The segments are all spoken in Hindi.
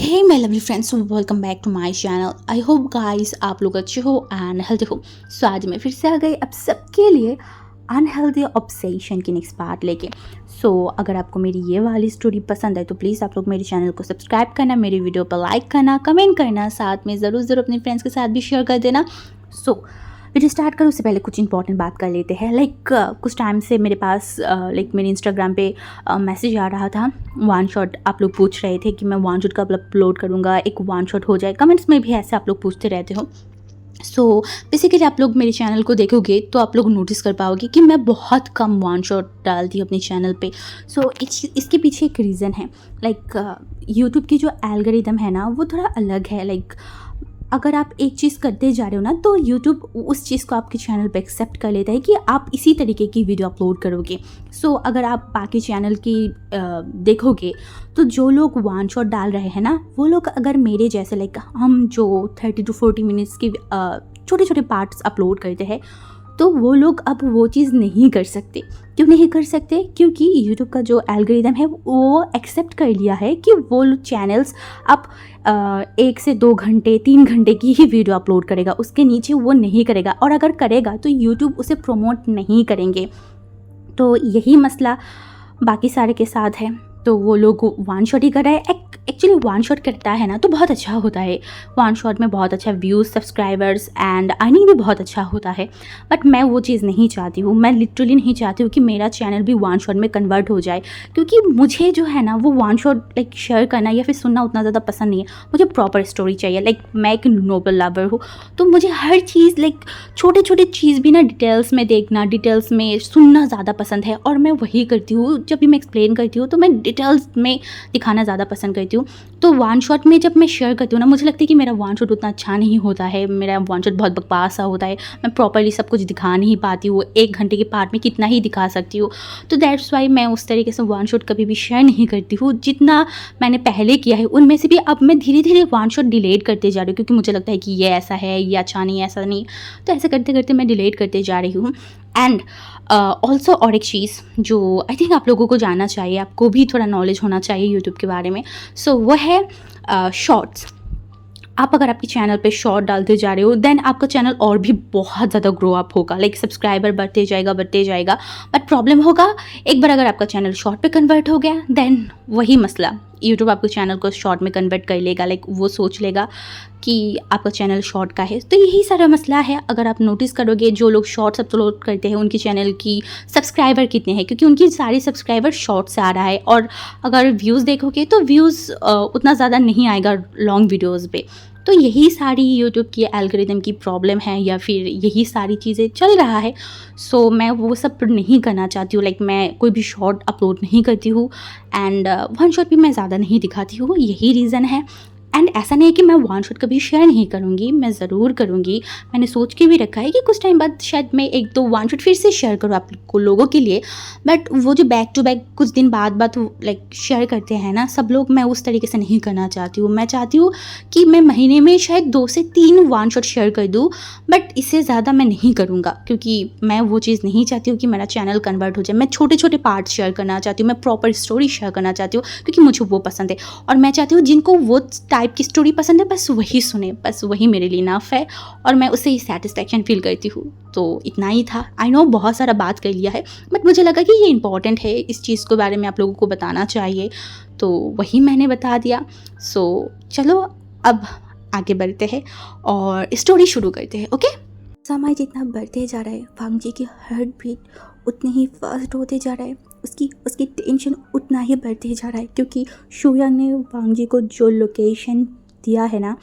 Hey my lovely friends, welcome back to my channel. I hope guys आप लोग अच्छे हो एंड हेल्दी हो। सो आज मैं फिर से आ गई अब सबके लिए अनहेल्दी ऑब्सेशन की नेक्स्ट पार्ट लेके। सो अगर आपको मेरी ये वाली स्टोरी पसंद है तो प्लीज़ आप लोग मेरे चैनल को सब्सक्राइब करना, मेरी वीडियो पर लाइक करना, कमेंट करना, साथ में ज़रूर अपने फ्रेंड्स के साथ भी शेयर कर देना। सो वीडियो स्टार्ट करो उससे पहले कुछ इंपॉर्टेंट बात कर लेते हैं। कुछ टाइम से मेरे पास मेरे इंस्टाग्राम पे मैसेज आ रहा था, वन शॉट आप लोग पूछ रहे थे कि मैं वन शॉट कब अपलोड करूँगा, एक वन शॉट हो जाए। कमेंट्स में भी ऐसे आप लोग पूछते रहते हो। सो बेसिकली आप लोग मेरे चैनल को देखोगे तो आप लोग नोटिस कर पाओगे कि मैं बहुत कम वन शॉट डालती हूँ अपने चैनल पे। सो इसके पीछे एक रीज़न है। यूट्यूब की जो एल्गोरिदम है ना वो थोड़ा अलग है। अगर आप एक चीज़ करते जा रहे हो ना तो यूट्यूब उस चीज़ को आपके चैनल पे एक्सेप्ट कर लेता है कि आप इसी तरीके की वीडियो अपलोड करोगे। सो अगर आप बाकी चैनल की देखोगे तो जो लोग वन शॉट डाल रहे हैं ना वो लोग अगर मेरे जैसे हम जो 30 to 40 मिनट्स की छोटे छोटे पार्ट्स अपलोड करते हैं तो वो लोग अब वो चीज़ नहीं कर सकते। क्यों नहीं कर सकते? क्योंकि यूट्यूब का जो एल्गोरिदम है वो एक्सेप्ट कर लिया है कि वो चैनल्स अब 1 से 2 घंटे 3 घंटे की ही वीडियो अपलोड करेगा, उसके नीचे वो नहीं करेगा। और अगर करेगा तो यूट्यूब उसे प्रमोट नहीं करेंगे। तो यही मसला बाकी सारे के साथ है। तो वो लोग वन शॉट ही कर रहे हैं। एक्चुअली वन शॉट करता है ना तो बहुत अच्छा होता है। वन शॉट में बहुत अच्छा व्यूज़, सब्सक्राइबर्स एंड अर्निंग भी बहुत अच्छा होता है। बट मैं वो चीज़ नहीं चाहती हूँ। मैं लिटरली नहीं चाहती हूँ कि मेरा चैनल भी वन शॉट में कन्वर्ट हो जाए, क्योंकि मुझे जो है ना वो वन शॉट शेयर करना या फिर सुनना उतना ज़्यादा पसंद नहीं है। मुझे प्रॉपर स्टोरी चाहिए। मैं एक नोबल लवर हूँ तो मुझे हर चीज़ छोटे छोटे चीज़ भी ना डिटेल्स में देखना, डिटेल्स में सुनना ज़्यादा पसंद है। और मैं वही करती हूँ। जब भी मैं एक्सप्लेन करती हूँ तो मैं डिटेल्स में दिखाना ज़्यादा पसंद करती हूँ। तो वन शॉट में जब मैं शेयर करती हूँ ना मुझे लगता है कि मेरा वन शॉट उतना अच्छा नहीं होता है। मेरा वन शॉट बहुत बकवास सा होता है। मैं प्रॉपर्ली सब कुछ दिखा नहीं पाती हूँ। 1 घंटे के पार्ट में कितना ही दिखा सकती हूँ। तो दैट्स वाई मैं उस तरीके से वन शॉट कभी भी शेयर नहीं करती हूँ। जितना मैंने पहले किया है उनमें से भी अब मैं धीरे धीरे वन शॉट डिलीट करते जा रही हूँ, क्योंकि मुझे लगता है कि ये ऐसा है, ये अच्छा नहीं, ऐसा नहीं। तो ऐसे करते करते मैं डिलीट करते जा रही हूँ। एंड ऑल्सो और एक चीज़ जो आई थिंक आप लोगों को जानना चाहिए, आपको भी थोड़ा नॉलेज होना चाहिए यूट्यूब के बारे में। सो वो है शॉर्ट्स। आप अगर आपके चैनल पे शॉर्ट डालते जा रहे हो देन आपका चैनल और भी बहुत ज़्यादा ग्रो अप होगा। सब्सक्राइबर बढ़ते जाएगा। बट प्रॉब्लम होगा एक बार अगर आपका चैनल शॉर्ट पे कन्वर्ट हो गया देन वही मसला, यूट्यूब आपके चैनल को शॉर्ट में कन्वर्ट कर लेगा। वो सोच लेगा कि आपका चैनल शॉर्ट का है। तो यही सारा मसला है। अगर आप नोटिस करोगे जो लोग शॉर्ट्स अपलोड करते हैं उनके चैनल की सब्सक्राइबर कितने हैं, क्योंकि उनकी सारी सब्सक्राइबर शॉर्ट से आ रहा है। और अगर व्यूज़ देखोगे तो व्यूज़ उतना ज़्यादा नहीं आएगा लॉन्ग वीडियोज़ पे। तो यही सारी यूट्यूब की एल्गोरिदम की प्रॉब्लम है या फिर यही सारी चीज़ें चल रहा है। सो मैं वो सब नहीं करना चाहती हूँ। मैं कोई भी शॉर्ट अपलोड नहीं करती हूँ एंड वन शॉट भी मैं ज़्यादा नहीं दिखाती हूँ। यही रीज़न है। एंड ऐसा नहीं है कि मैं वन शॉट कभी शेयर नहीं करूँगी, मैं ज़रूर करूँगी। मैंने सोच के भी रखा है कि कुछ टाइम बाद शायद मैं 1-2 वन शॉट फिर से शेयर करूँ आप लोगों के लिए। बट वो जो बैक टू बैक कुछ दिन बाद शेयर करते हैं ना सब लोग, मैं उस तरीके से नहीं करना चाहती हूँ। मैं चाहती हूँ कि मैं महीने में शायद 2 से 3 वन शॉट शेयर कर दूँ, बट इससे ज़्यादा मैं नहीं करूँगा, क्योंकि मैं वो चीज़ नहीं चाहती हूँ कि मेरा चैनल कन्वर्ट हो जाए। मैं छोटे छोटे पार्ट शेयर करना चाहती हूँ, मैं प्रॉपर स्टोरी शेयर करना चाहती हूँ, क्योंकि मुझे वो पसंद है। और मैं चाहती हूँ जिनको वो टाइप की स्टोरी पसंद है बस वही सुने, बस वही मेरे लिए इनफ है और मैं उससे ही सेटिस्फैक्शन फील करती हूँ। तो इतना ही था। आई नो बहुत सारा बात कर लिया है, बट मुझे लगा कि ये इंपॉर्टेंट है, इस चीज़ के बारे में आप लोगों को बताना चाहिए, तो वही मैंने बता दिया। सो चलो अब आगे बढ़ते हैं और स्टोरी शुरू करते हैं। ओके। समय जितना बढ़ते जा रहा है वांग जी की हार्ट बीट उतनी ही फास्ट होते जा रहा है। उसकी टेंशन उतना ही बढ़ते जा रहा है, क्योंकि शुयांग ने वांग जी को जो लोकेशन दिया है ना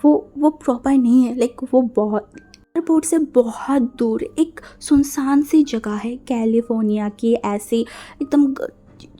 वो प्रॉपर नहीं है। वो बहुत एयरपोर्ट से बहुत दूर एक सुनसान सी जगह है, कैलिफोर्निया की ऐसी एकदम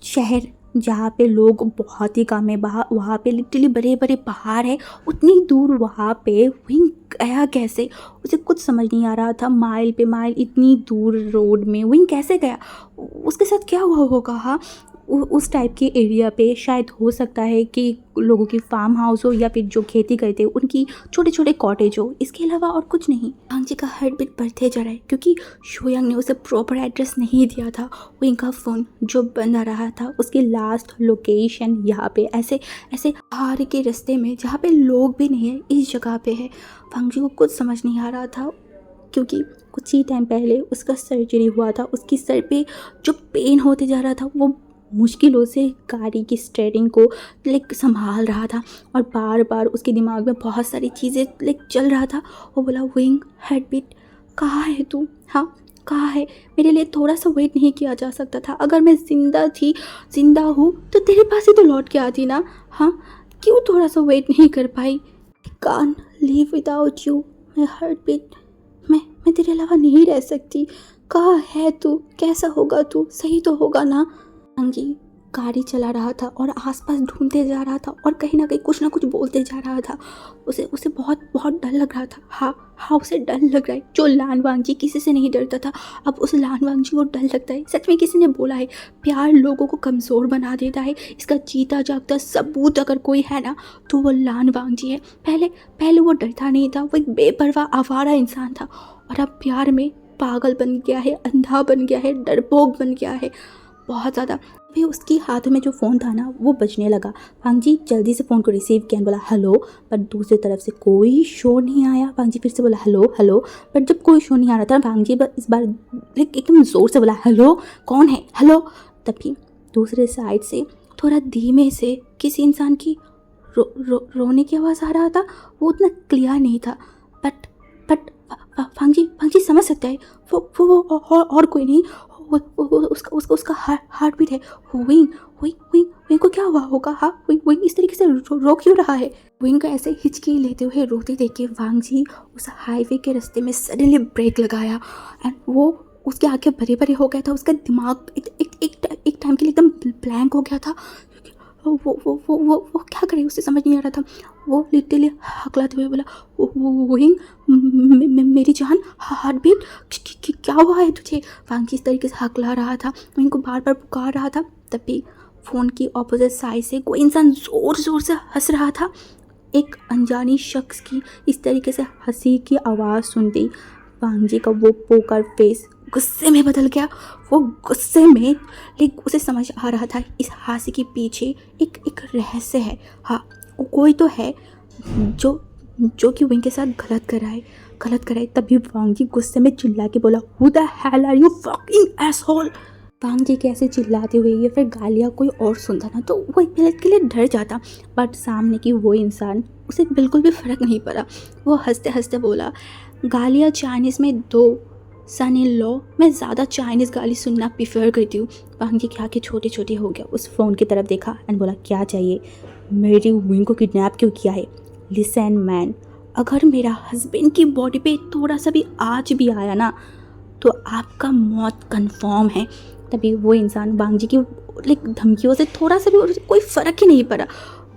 शहर जहाँ पे लोग बहुत ही कम है। वहाँ पे लिटरली बड़े बड़े पहाड़ है। उतनी दूर वहाँ पे विंग गया कैसे, उसे कुछ समझ नहीं आ रहा था। माइल पे माइल इतनी दूर रोड में विंग कैसे गया, उसके साथ क्या हुआ होगा। हाँ, उस टाइप के एरिया पे शायद हो सकता है कि लोगों की फार्म हाउस हो या फिर जो खेती करते हो उनकी छोटे छोटे कॉटेज हो, इसके अलावा और कुछ नहीं। वांग जी का हार्ट बीट बढ़ते जा रहा है क्योंकि शोयांग ने उसे प्रॉपर एड्रेस नहीं दिया था। वो इनका फ़ोन जो बंद आ रहा था उसकी लास्ट लोकेशन यहाँ पे ऐसे ऐसे पहाड़ के रास्ते में जहाँ पे लोग भी नहीं है, इस जगह पे है। वांग जी को कुछ समझ नहीं आ रहा था क्योंकि कुछ ही टाइम पहले उसका सर्जरी हुआ था। उसकी सर पे जो पेन होते जा रहा था वो मुश्किलों से गाड़ी की स्टीयरिंग को संभाल रहा था और बार बार उसके दिमाग में बहुत सारी चीज़ें चल रहा था। वो बोला, विंग हार्ट बीट कहाँ है तू? हाँ कहाँ है? मेरे लिए थोड़ा सा वेट नहीं किया जा सकता था? अगर मैं जिंदा हूँ तो तेरे पास ही तो लौट के आती ना। हाँ क्यों थोड़ा सा वेट नहीं कर पाई? Can't live without you my heart beat. मैं तेरे अलावा नहीं रह सकती। कहाँ है तू? कैसा होगा तू? सही तो होगा ना? अंगी गाड़ी चला रहा था और आसपास ढूंढते जा रहा था और कहीं ना कहीं कुछ ना कुछ बोलते जा रहा था। उसे बहुत बहुत डर लग रहा था। हाँ उसे डर लग रहा है। जो लान वांगजी किसी से नहीं डरता था, अब उस लान वांगजी को डर लगता है। सच में किसी ने बोला है, प्यार लोगों को कमज़ोर बना देता है। इसका जीता जागता सबूत अगर कोई है ना तो वो लान वांगजी है। पहले वो डरता नहीं था, वो एक बेपरवाह आवारा इंसान था और अब प्यार में पागल बन गया है, अंधा बन गया है, डरपोक बन गया है बहुत ज़्यादा। फिर उसकी हाथ में जो फ़ोन था ना वो बजने लगा। वांग जी जल्दी से फ़ोन को रिसीव किया, बोला हेलो, पर दूसरी तरफ से कोई शो नहीं आया। वांग जी फिर से बोला हेलो हेलो, पर जब कोई शो नहीं आ रहा था वांग जी इस बार एकदम ज़ोर से बोला हेलो, कौन है? हेलो। तभी दूसरे साइड से थोड़ा धीमे से किसी इंसान की रोने की आवाज़ आ रहा था। वो उतना क्लियर नहीं था, बट वांग जी समझ सकता है वो और कोई नहीं, उसका हार्ट बीट है। विंग को क्या हुआ होगा? हाँ विंग इस तरीके से रो क्यों रहा है? विंग को ऐसे हिचकी लेते हुए रोते देख के वांग जी उस हाईवे के रास्ते में सडनली ब्रेक लगाया एंड वो उसके आंखें भरे भरे हो गया था। उसका दिमाग एक टाइम के लिए एकदम ब्लैंक हो गया था। वो क्या करे उसे समझ नहीं आ रहा था। वो लिटरली हकलाते हुए बोला, विंग मेरी जान, हार्ट बीट क्या हुआ है तुझे? वांग इस तरीके से हकला रहा था, विंग को बार बार पुकार रहा था। तभी फ़ोन की ऑपोजिट साइड से कोई इंसान ज़ोर से हंस रहा था। एक अनजानी शख्स की इस तरीके से हंसी की आवाज़ सुनती वांग जी का वो पोकर फेस गुस्से में बदल गया। वो गुस्से में लेकिन उसे समझ आ रहा था इस हास्य के पीछे एक रहस्य है। हाँ कोई तो है जो कि विंग के साथ गलत कराए। तभी वांग जी गुस्से में चिल्ला के बोला, who the hell are you fucking asshole. Wang ji कैसे चिल्लाते हुए या फिर गालियाँ कोई और सुनता ना तो वो एक मिनट के लिए डर जाता, बट सामने की वो इंसान उसे बिल्कुल भी फ़र्क नहीं पड़ा। वो हंसते हंसते बोला, गालियाँ चाइनीज़ में दो सन इन लॉ, मैं ज़्यादा चाइनीज़ गाली सुनना प्रीफर करती हूँ। वांग जी की आँखें छोटी छोटी हो गया, उस फ़ोन की तरफ देखा एंड बोला, क्या चाहिए? मेरी विंग को किडनैप क्यों किया है? लिसन मैन, अगर मेरा हस्बैंड की बॉडी पे थोड़ा सा भी आँच भी आया ना तो आपका मौत कंफर्म है। तभी वो इंसान वांग जी की धमकियों से थोड़ा सा भी कोई फ़र्क ही नहीं पड़ा।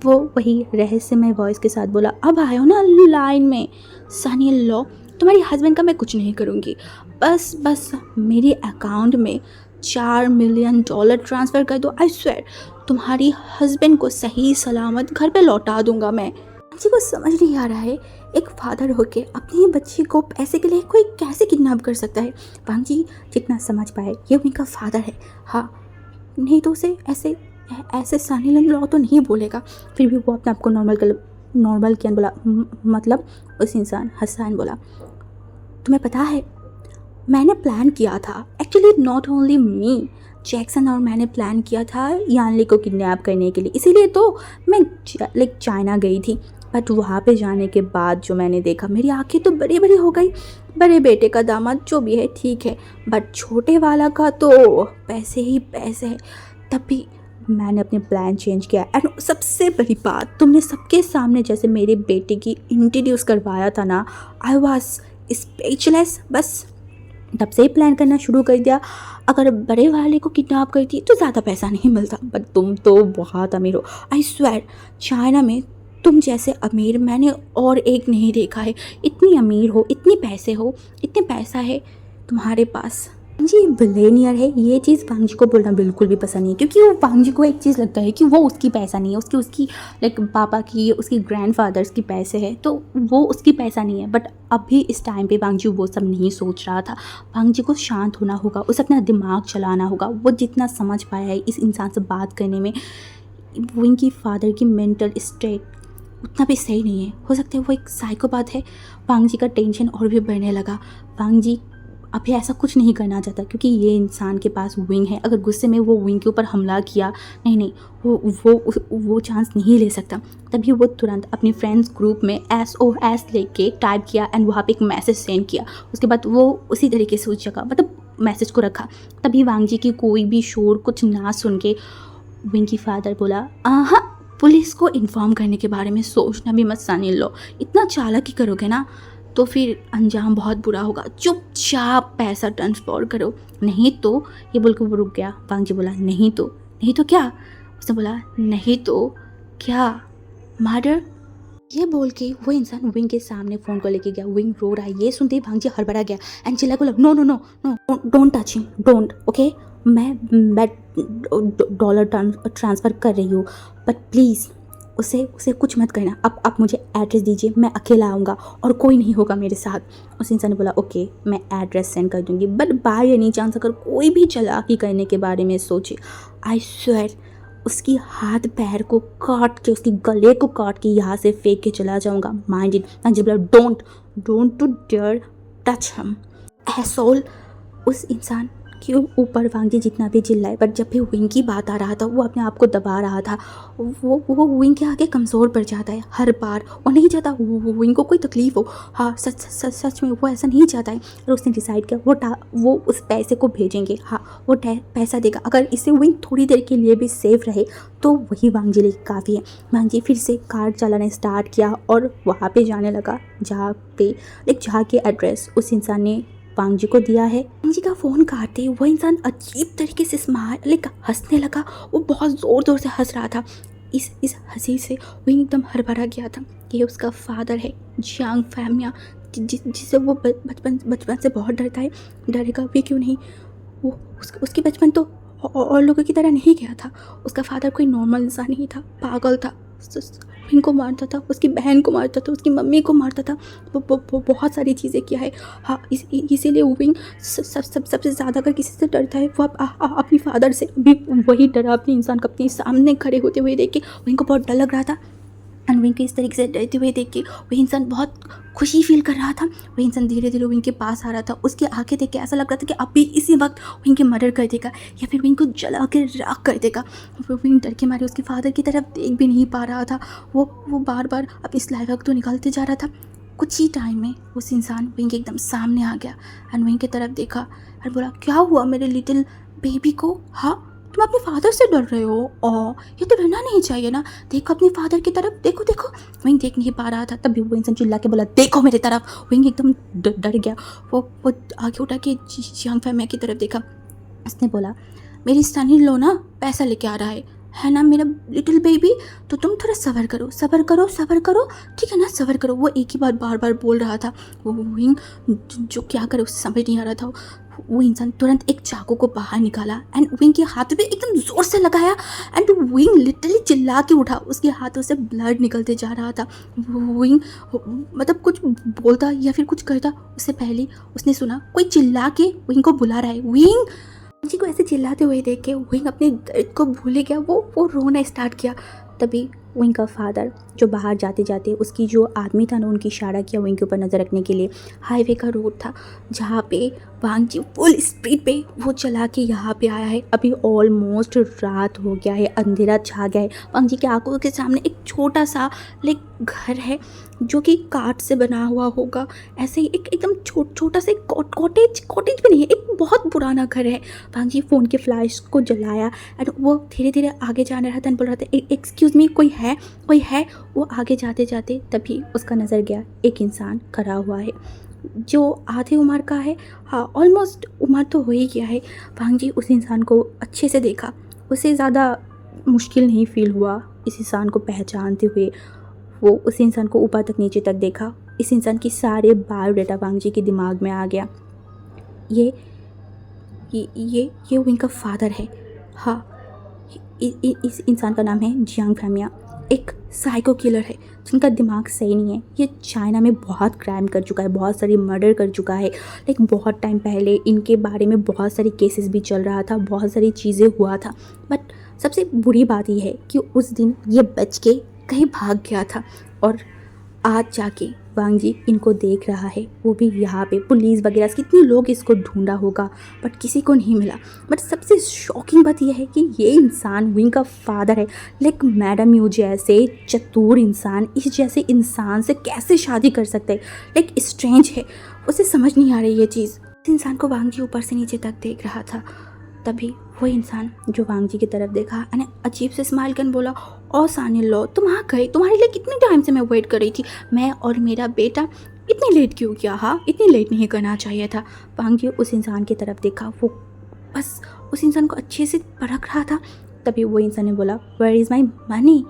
वो वही रहस्यमय वॉइस के साथ बोला, अब आयो ना लाइन में, सन इन लॉ, तुम्हारी हस्बैंड का मैं कुछ नहीं करूँगी, बस मेरे अकाउंट में $4 मिलियन ट्रांसफ़र कर दो। आई स्वेयर तुम्हारी हस्बैंड को सही सलामत घर पे लौटा दूंगा मैं। जी को समझ नहीं आ रहा है, एक फादर होके अपनी बच्ची को पैसे के लिए कोई कैसे किडनैप कर सकता है। वांग जी जितना समझ पाए ये उनका फादर है। हाँ नहीं तो उसे ऐसे सन इन लॉ तो नहीं बोलेगा। फिर भी वो अपने आप को नॉर्मल किया, बोला मतलब उस इंसान हसन बोला, तुम्हें पता है मैंने प्लान किया था, actually not only me, Jackson और मैंने प्लान किया था यानली को किडनैप करने के लिए, इसीलिए तो मैं चाइना गई थी। बट वहाँ पे जाने के बाद जो मैंने देखा मेरी आंखें तो बड़ी बड़ी हो गई। बड़े बेटे का दामाद जो भी है ठीक है, बट छोटे वाला का तो पैसे ही पैसे है। तभी मैंने अपने प्लान चेंज किया एंड सबसे बड़ी बात, तुमने सबके सामने जैसे मेरे बेटे की इंट्रोड्यूस करवाया था ना, आई वॉज स्पीचलेस। बस तब से ही प्लान करना शुरू कर दिया, अगर बड़े वाले को किडनैप करती तो ज़्यादा पैसा नहीं मिलता, बट तुम तो बहुत अमीर हो। आई स्वेयर चाइना में तुम जैसे अमीर मैंने और एक नहीं देखा है। इतनी अमीर हो, इतने पैसे हो, इतने पैसा है तुम्हारे पास, जी बिलेनियर है, ये चीज़ वांग जी को बोलना बिल्कुल भी पसंद नहीं है, क्योंकि वो वांग जी को एक चीज़ लगता है कि वो उसकी पैसा नहीं है, उसकी उसकी लाइक पापा की, उसकी ग्रैंडफादर्स की पैसे है, तो वो उसकी पैसा नहीं है। बट अभी इस टाइम पे वांग जी वो सब नहीं सोच रहा था। वांग जी को शांत होना होगा, उसे अपना दिमाग चलाना होगा। वो जितना समझ पाया है इस इंसान से बात करने में, वो इनकी फादर की मेंटल स्टेट उतना भी सही नहीं है। हो सकता है वो एक साइकोपाथ है। वांग जी का टेंशन और भी बढ़ने लगा। वांग जी अभी ऐसा कुछ नहीं करना चाहता, क्योंकि ये इंसान के पास विंग है। अगर गुस्से में वो विंग के ऊपर हमला किया, नहीं नहीं, वो चांस नहीं ले सकता। तभी वो तुरंत अपनी फ्रेंड्स ग्रुप में SOS लेके टाइप किया एंड वहाँ पे एक मैसेज सेंड किया। उसके बाद वो उसी तरीके से उस जगह मतलब मैसेज को रखा। तभी वांग जी की कोई भी शोर कुछ ना सुन के विंग की फादर बोला, हाँ, पुलिस को इन्फॉर्म करने के बारे में सोचना भी मत सनी लो। इतना चालाकी करोगे ना तो फिर अंजाम बहुत बुरा होगा। चुपचाप पैसा ट्रांसफर करो, नहीं तो। ये बोल के वो रुक गया। वांग जी बोला, नहीं तो क्या? उसने बोला, नहीं तो क्या, मर्डर। ये बोल के वो इंसान विंग के सामने फ़ोन को लेके गया। विंग रो रहा है। ये सुनते ही भांग जी हड़बड़ा गया एंड चिल्ला को लगा, no no no no, don't touch him, don't, okay. मैं डॉलर ट्रांसफ़र कर रही हूँ, बट प्लीज़ उसे कुछ मत करना। अब आप मुझे एड्रेस दीजिए, मैं अकेला आऊँगा और कोई नहीं होगा मेरे साथ। उस इंसान ने बोला, ओके, मैं एड्रेस सेंड कर दूँगी, बट बाय एनी चांस अगर कोई भी चालाकी करने के बारे में सोचे, आई स्वेयर उसकी हाथ पैर को काट के, उसकी गले को काट के यहाँ से फेंक के चला जाऊँगा। Mind it. मुझे बोला, डोंट टू डेयर टच हम, एसोल। उस इंसान के ऊपर वांग जी जितना भी चिल्लाए, बट जब भी विंग की बात आ रहा था वो अपने आप को दबा रहा था। वो विंग के आगे कमज़ोर पड़ जाता है हर बार। वो नहीं चाहता विंग को कोई तकलीफ़ हो। हाँ, सच में वो ऐसा नहीं चाहता है। और उसने डिसाइड किया वो उस पैसे को भेजेंगे। हाँ, वो पैसा देगा। अगर इससे विंग थोड़ी देर के लिए भी सेफ रहे तो वही वांग जी लिए काफ़ी है। वांग जी फिर से कार चलाना स्टार्ट किया और वहाँ पे जाने लगा जहाँ के एड्रेस उस इंसान ने वांग जी को दिया है। वांग जी का फ़ोन काटते वो इंसान अजीब तरीके से हंसने लगा। वो बहुत ज़ोर से हंस रहा था। इस हंसी से वो एकदम हड़बड़ा गया था। ये उसका फादर है, जियांग फैमिया, जिसे वो बचपन से बहुत डरता है। डरेगा भी क्यों नहीं। वो उसकी बचपन तो और लोगों की तरह नहीं गया था। उसका फादर कोई नॉर्मल इंसान नहीं था, पागल था। इनको मारता था, उसकी बहन को मारता था, उसकी मम्मी को मारता था। वो बहुत सारी चीज़ें किया है। हाँ, इसीलिए विंग सबसे ज़्यादा अगर किसी से डरता है वो अपनी फादर से। अभी वही डरा अपने इंसान को अपने सामने खड़े होते हुए देख के विंग को बहुत डर लग रहा था। एंड विंग को इस तरीके से डरते हुए देख के वही इंसान बहुत खुशी फील कर रहा था। वही इंसान धीरे धीरे विंग के पास आ रहा था। उसके आंखें देख के ऐसा लग रहा था कि अभी इसी वक्त विंग के मर्डर कर देगा या फिर विंग को जला के राख कर देगा। विंग डर के मारे उसके फादर की तरफ देख भी नहीं पा रहा था। वो बार बार अपनी स्लाइड तो निकालते जा रहा था। कुछ ही टाइम में उस इंसान विंग के एकदम सामने आ गया एंड विंग की तरफ देखा और बोला, क्या हुआ मेरे लिटिल बेबी को? हाँ, तुम अपने फादर से डर रहे हो? ये तो डरना नहीं चाहिए ना। देखो अपने फादर की तरफ, देखो। विंग देख नहीं पा रहा था। तभी वो इंसान चिल्ला के बोला, देखो मेरी तरफ। विंग एकदम डर गया। वो आगे उठा के जियांग फैमिया की तरफ देखा। उसने बोला, मेरी सन इन लॉ ना पैसा लेके आ रहा है ना मेरा लिटिल बेबी, तो तुम थोड़ा सब्र करो, ठीक है ना, सब्र करो। वो एक ही बात बार बार बोल रहा था। वो विंग जो क्या करे उसे समझ नहीं आ रहा था। वो इंसान तुरंत एक चाकू को बाहर निकाला एंड विंग के हाथ पे एकदम ज़ोर से लगाया एंड विंग लिटरली चिल्ला के उठा। उसके हाथों से ब्लड निकलते जा रहा था। विंग मतलब कुछ बोलता या फिर कुछ करता उससे पहले उसने सुना कोई चिल्ला के विंग को बुला रहा है। विंग जी को ऐसे चिल्लाते हुए देख के विंग अपने दर्द को भूल गया। वो रोना स्टार्ट किया। तभी विंग का फादर जो बाहर जाते जाते उसकी जो आदमी था ना उनकी इशारा किया विंग के ऊपर नज़र रखने के लिए। हाईवे का रोड था जहाँ पे वांग जी फुल स्पीड पे वो चला के यहाँ पे आया है। अभी ऑलमोस्ट रात हो गया है, अंधेरा छा गया है। वांग जी के आंखों के सामने एक छोटा सा घर है जो कि काठ से बना हुआ होगा। ऐसे ही एकदम छोटा सा कॉटेज भी नहीं है, एक बहुत पुराना घर है। वांग जी फ़ोन के फ्लैश को जलाया एंड वो धीरे धीरे आगे जाने रहा था। बोल रहा था, एक्सक्यूज़ मी, कोई है। वो आगे जाते जाते तभी उसका नज़र गया एक इंसान खड़ा हुआ है जो आधे उम्र का है। हाँ, ऑलमोस्ट उम्र तो हो ही गया है। वांग जी उस इंसान को अच्छे से देखा। उसे ज़्यादा मुश्किल नहीं फील हुआ इस इंसान को पहचानते हुए। वो उस इंसान को ऊपर तक नीचे तक देखा। इस इंसान की सारे बायोडाटा वांग जी के दिमाग में आ गया। ये ये विंग का फादर है। हाँ, इस इंसान का नाम है जियांग फैमिया, एक साइको किलर है जिनका दिमाग सही नहीं है। ये चाइना में बहुत क्राइम कर चुका है, बहुत सारी मर्डर कर चुका है। लेकिन बहुत टाइम पहले इनके बारे में बहुत सारी केसेस भी चल रहा था, बहुत सारी चीज़ें हुआ था। बट सबसे बुरी बात यह है कि उस दिन ये बच के कहीं भाग गया था और आज जाके वांग जी इनको देख रहा है, वो भी यहाँ पे। पुलिस वगैरह से कितने लोग इसको ढूंढा होगा बट किसी को नहीं मिला। बट सबसे शॉकिंग बात यह है कि ये इंसान विंग का फादर है। लाइक मैडम यू जैसे चतुर इंसान इस जैसे इंसान से कैसे शादी कर सकते हैं? लाइक स्ट्रेंज है, उसे समझ नहीं आ रही ये चीज़। इस इंसान को वांग जी ऊपर से नीचे तक देख रहा था। तभी वो इंसान जो वांग जी की तरफ देखा और अजीब से स्माइल कर बोला, ओ सानिल लो, तुम आ गए, तुम्हारे लिए कितने टाइम से मैं वेट कर रही थी। मैं और मेरा बेटा इतनी लेट क्यों किया? हाँ, इतनी लेट नहीं करना चाहिए था। वांग जी उस इंसान की तरफ देखा, वो बस उस इंसान को अच्छे से परख रहा था। तभी वो इंसान ने बोला, वेयर इज़ माई मनी?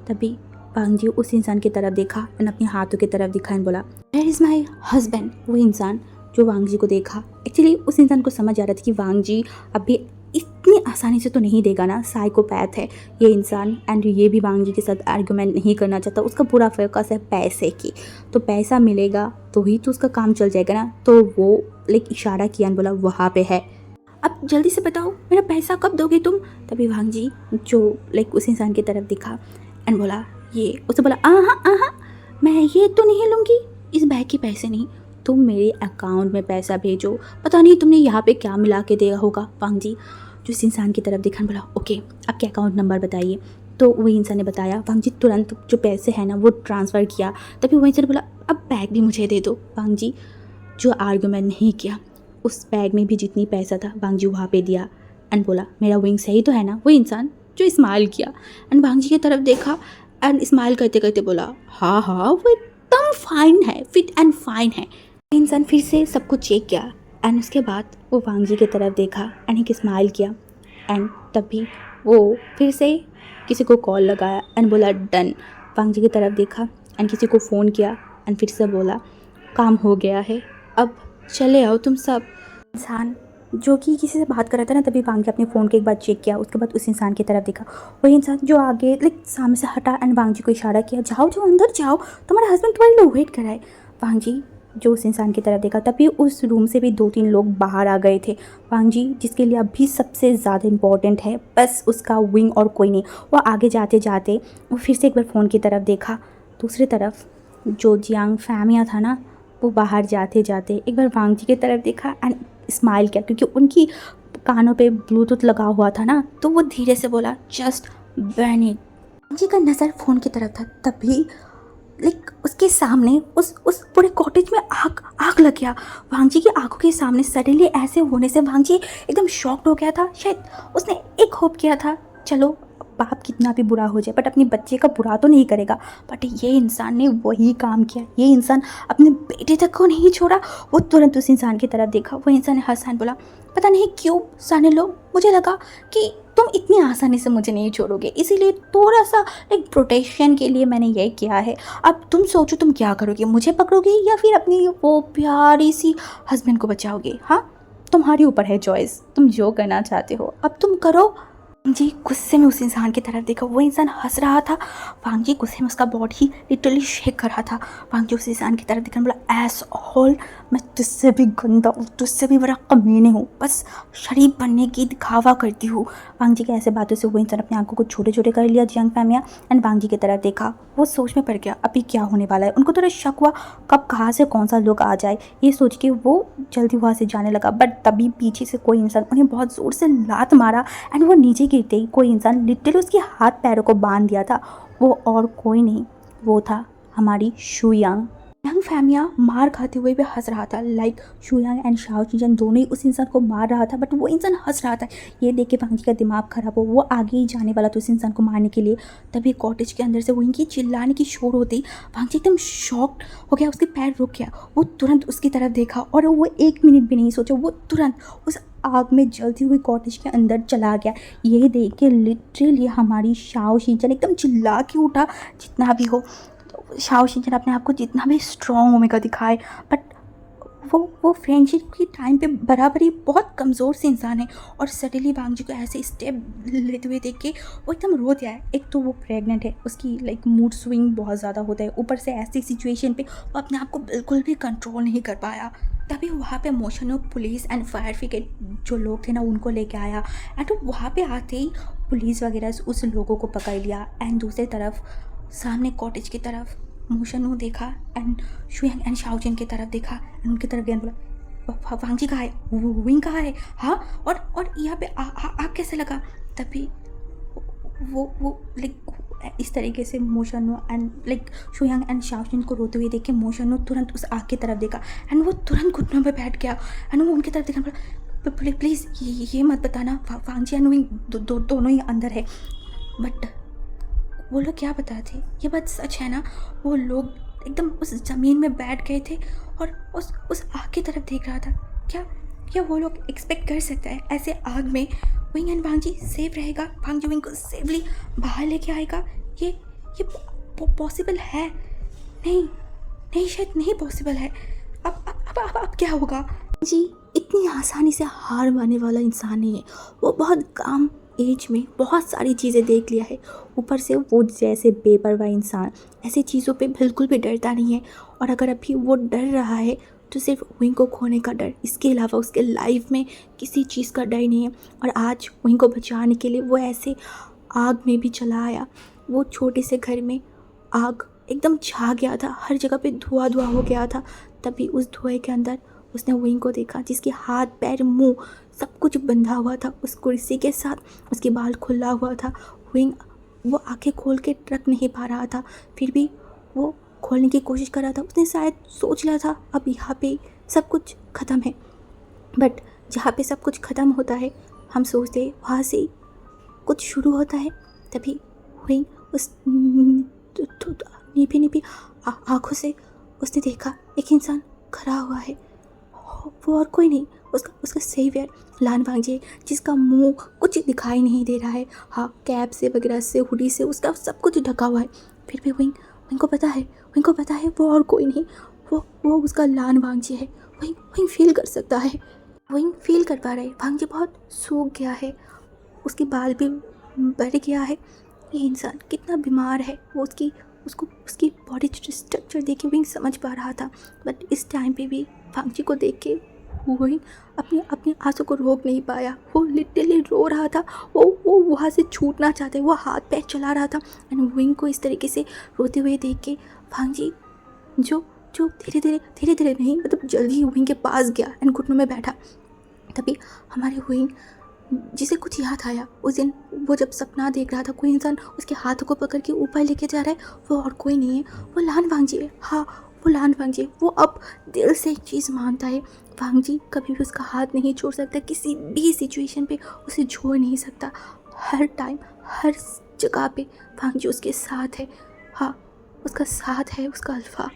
तभी वांग जी उस इंसान की तरफ देखा और अपने हाथों की तरफ दिखा और बोला, वेयर इज़ माई हस्बैंड? वो इंसान जो वांग जी को देखा, एक्चुअली उस इंसान को समझ आ रहा था कि वांग जी अभी इतनी आसानी से तो नहीं देगा ना, साइकोपैथ है ये इंसान। एंड ये भी वांग जी के साथ आर्गुमेंट नहीं करना चाहता, उसका पूरा फोकस है पैसे की। तो पैसा मिलेगा तो ही तो उसका काम चल जाएगा ना। तो वो लाइक इशारा किया और बोला, वहाँ पे है, अब जल्दी से बताओ मेरा पैसा कब दोगे तुम? तभी वांग जी जो लाइक उस इंसान की तरफ दिखा एंड बोला, ये उसे बोला, आहा मैं ये तो नहीं लूँगी, इस बैग के पैसे नहीं, तुम मेरे अकाउंट में पैसा भेजो। पता नहीं तुमने यहाँ पे क्या मिला के दिया होगा। वांग जी जो इस इंसान की तरफ दिखा बोला, ओके आपके अकाउंट नंबर बताइए। तो वही इंसान ने बताया। वांग जी तुरंत जो पैसे हैं ना वो ट्रांसफ़र किया। तभी वही इंसान बोला, अब बैग भी मुझे दे दो। वांग जी जो आर्गुमेंट नहीं किया, उस बैग में भी जितनी पैसा था वांग जी वहाँ पे दिया एंड बोला, मेरा विंग सही तो है ना? वो इंसान जो स्माइल किया एंड वांग जी की तरफ देखा एंड स्माइल करते करते बोला, हाँ वो एकदम फाइन है, फिट एंड फाइन है। इंसान फिर से सब कुछ चेक किया एंड उसके बाद वो वांग जी की तरफ देखा एंड एक स्माइल किया एंड तभी वो फिर से किसी को कॉल लगाया एंड बोला, डन। वांग जी की तरफ देखा एंड किसी को फ़ोन किया एंड फिर से बोला, काम हो गया है, अब चले आओ तुम सब। इंसान जो कि किसी से बात कर रहा था ना, तभी वांग जी अपने फ़ोन के एक बार चेक किया। उसके बाद उस इंसान की तरफ देखा, वही इंसान जो आगे लाइक सामने से हटा एंड वांग जी को इशारा किया, जाओ जाओ अंदर जाओ, तुम्हारा हस्बैंड तुम्हारे लिए वेट कर रहा है। वांग जी जो उस इंसान की तरफ देखा, तभी उस रूम से भी 2-3 लोग बाहर आ गए थे। वांग जी जिसके लिए अभी सबसे ज़्यादा इम्पॉर्टेंट है बस उसका विंग और कोई नहीं, वो आगे जाते जाते वो फिर से एक बार फ़ोन की तरफ देखा। दूसरी तरफ जो जियांग फैमिया था ना, वो बाहर जाते जाते एक बार वांग जी की तरफ देखा एंड स्माइल किया, क्योंकि उनकी कानों पे ब्लूटूथ लगा हुआ था ना, तो वो धीरे से बोला, जस्ट बर्न इट। वांग जी का नज़र फ़ोन की तरफ था। तभी लाइक उसके सामने उस पूरे कॉटेज में आग लग गया। वांग जी की आंखों के सामने सडनली ऐसे होने से वांग जी एकदम शॉक्ड हो गया था। शायद उसने एक होप किया था, चलो बाप कितना भी बुरा हो जाए बट अपने बच्चे का बुरा तो नहीं करेगा। बट ये इंसान ने वही काम किया। ये इंसान अपने बेटे तक को नहीं छोड़ा। वो तुरंत उस इंसान की तरफ देखा। वो इंसान ने हंसा बोला, पता नहीं क्यों साने लोग, मुझे लगा कि तुम इतनी आसानी से मुझे नहीं छोड़ोगे, इसीलिए थोड़ा सा एक प्रोटेक्शन के लिए मैंने ये किया है। अब तुम सोचो तुम क्या करोगे, मुझे पकड़ोगे या फिर अपनी वो प्यारी सी हस्बैंड को बचाओगे? हाँ, तुम्हारे ऊपर है चॉइस, तुम जो करना चाहते हो अब तुम करो। जी गुस्से में उस इंसान की तरफ देखा। वो इंसान हंस रहा था। वांग जी गुस्से में उसका बॉडी लिटरली शेक कर रहा था। वांग जी उस इंसान की तरफ देखा, बोला, एस होल, मैं तुझसे भी गंदा हूँ, तुझसे भी बड़ा कमीने हूँ, बस शरीफ बनने की दिखावा करती हूँ। वांग जी के ऐसे बातों से वो इंसान अपनी आंखों को छोटे छोटे कर लिया जियांग फैमिया एंड वांग जी की तरफ देखा। वो सोच में पड़ गया अभी क्या होने वाला है। उनको थोड़ा शक हुआ कब कहाँ से कौन सा लोग आ जाए, ये सोच के वो जल्दी वहाँ से जाने लगा। बट तभी पीछे से कोई इंसान उन्हें बहुत ज़ोर से लात मारा एंड वो नीचे गिरते ही कोई इंसान लिटरली उसके हाथ पैरों को बांध दिया था। वो और कोई नहीं, वो था हमारी शुयांग। यांग फैमिया मार खाते हुए भी हंस रहा था। लाइक शुयांग एंड शाओ चिंचन दोनों ही उस इंसान को मार रहा था बट वो इंसान हंस रहा था। ये देख के वांग जी का दिमाग खराब हो, वो आगे ही जाने वाला था उस इंसान को मारने के लिए। तभी कॉटेज के अंदर से वो इनकी चिल्लाने की शोर होती, वांग जी एकदम शॉक्ड हो गया, उसके पैर रुक गया। वो तुरंत उसकी तरफ देखा और वो 1 मिनट भी नहीं सोचा, वो तुरंत उस आग में जलती हुई कॉटेज के अंदर चला गया। ये देख के लिटरली हमारी शाओ शिंचन एकदम चिल्ला के उठा। जितना भी हो, शाओ शिंचन अपने आप को जितना भी स्ट्रॉन्ग ओमेगा दिखाए बट वो फ्रेंडशिप के टाइम पे बराबर ही बहुत कमज़ोर से इंसान है, और सडनली वांगजी को ऐसे स्टेप लेते हुए देख के वो एकदम रो दिया है। एक तो वो प्रेग्नेंट है, उसकी लाइक मूड स्विंग बहुत ज़्यादा होता है, ऊपर से ऐसी सिचुएशन पे वो अपने आप को बिल्कुल भी कंट्रोल नहीं कर पाया। तभी वहाँ पे मोशनो पुलिस एंड फायर ब्रिगेड जो लोग थे ना उनको लेके आया, एंड वहाँ पे आते ही पुलिस वगैरह उस लोगों को पकड़ लिया। एंड दूसरी तरफ सामने कॉटेज की तरफ मोशनो देखा एंड शुयांग एंड शाओजिन की तरफ देखा, एंड उनकी तरफ गया, बोला वांगजी कहाँ है, विंग कहाँ है, हाँ, और यहाँ पे आग कैसे लगा। तभी वो लाइक इस तरीके से मोशनो एंड लाइक शुयांग एंड शाओजिन को रोते हुए देख के मोशनो तुरंत उस आग की तरफ देखा, एंड वो तुरंत घुटनों पे बैठ गया, एंड वो उनकी तरफ देखा, बोला प्लीज़ ये मत बताना वांगजी एंड विंग दोनों ही अंदर है। बट वो लोग क्या बताए थे, ये बात सच है ना, वो लोग एकदम उस ज़मीन में बैठ गए थे और उस आग की तरफ देख रहा था। क्या क्या वो लोग एक्सपेक्ट कर सकता है ऐसे आग में विंग एंड वांगजी सेफ रहेगा, वांगजी विंग को सेफली बाहर लेके आएगा? ये पॉसिबल है? नहीं नहीं, शायद नहीं पॉसिबल है। अब क्या होगा? जी इतनी आसानी से हार मानने वाला इंसान नहीं है, वो बहुत काम एज में बहुत सारी चीज़ें देख लिया है। ऊपर से वो जैसे बेपरवाह इंसान ऐसी चीज़ों पे बिल्कुल भी डरता नहीं है, और अगर अभी वो डर रहा है तो सिर्फ विंग को खोने का डर, इसके अलावा उसके लाइफ में किसी चीज़ का डर नहीं है। और आज विंग को बचाने के लिए वो ऐसे आग में भी चला आया। वो छोटे से घर में आग एकदम छा गया था, हर जगह पे धुआं धुआं हो गया था। तभी उस धुएं के अंदर उसने विंग को देखा, जिसके हाथ पैर मुंह सब कुछ बंधा हुआ था उस कुर्सी के साथ, उसके बाल खुला हुआ था। विंग वो आंखें खोल के रख नहीं पा रहा था, फिर भी वो खोलने की कोशिश कर रहा था। उसने शायद सोच लिया था अब यहाँ पे सब कुछ ख़त्म है, बट जहाँ पे सब कुछ ख़त्म होता है हम सोचते वहाँ से कुछ शुरू होता है। तभी विंग उस नीपी आँखों से उसने देखा एक इंसान खड़ा हुआ है। वो और कोई नहीं, उसका सेवियर लान वांगजी, जिसका मुंह कुछ दिखाई नहीं दे रहा है। हाँ, कैप से वगैरह से, हुडी से उसका सब कुछ ढका हुआ है। फिर भी विंग को पता है वो और कोई नहीं, वो उसका लान वांगजी है। विंग फील कर सकता है, विंग फील कर पा रहा है वांगजी बहुत सूख गया है, उसके बाल भी बढ़ गया है। ये इंसान कितना बीमार है, वो उसकी बॉडी स्ट्रक्चर देख के विंग समझ पा रहा था। बट इस टाइम पे भी वांगजी को देख के विंग अपने आंसू को रोक नहीं पाया। वो लिटरली रो रहा था, वो वहाँ से छूटना चाहते, वो हाथ पैर चला रहा था। एंड विंग को इस तरीके से रोते हुए देख के वांगजी जो धीरे धीरे नहीं, मतलब जल्दी ही विंग के पास गया एंड घुटनों में बैठा। तभी हमारे विंग जिसे कुछ याद आया उस दिन, वो जब सपना देख रहा था कोई इंसान उसके हाथों को पकड़ के ऊपर लेके जा रहा है, वो और कोई नहीं है, वो लान वांगजी है। हाँ, वो लान वांगजी है। वो अब दिल से एक चीज़ मानता है, वांगजी कभी भी उसका हाथ नहीं छोड़ सकता, किसी भी सिचुएशन पे उसे छोड़ नहीं सकता। हर टाइम हर जगह पे वांगजी उसके साथ है। हाँ, उसका साथ है उसका अल्फा।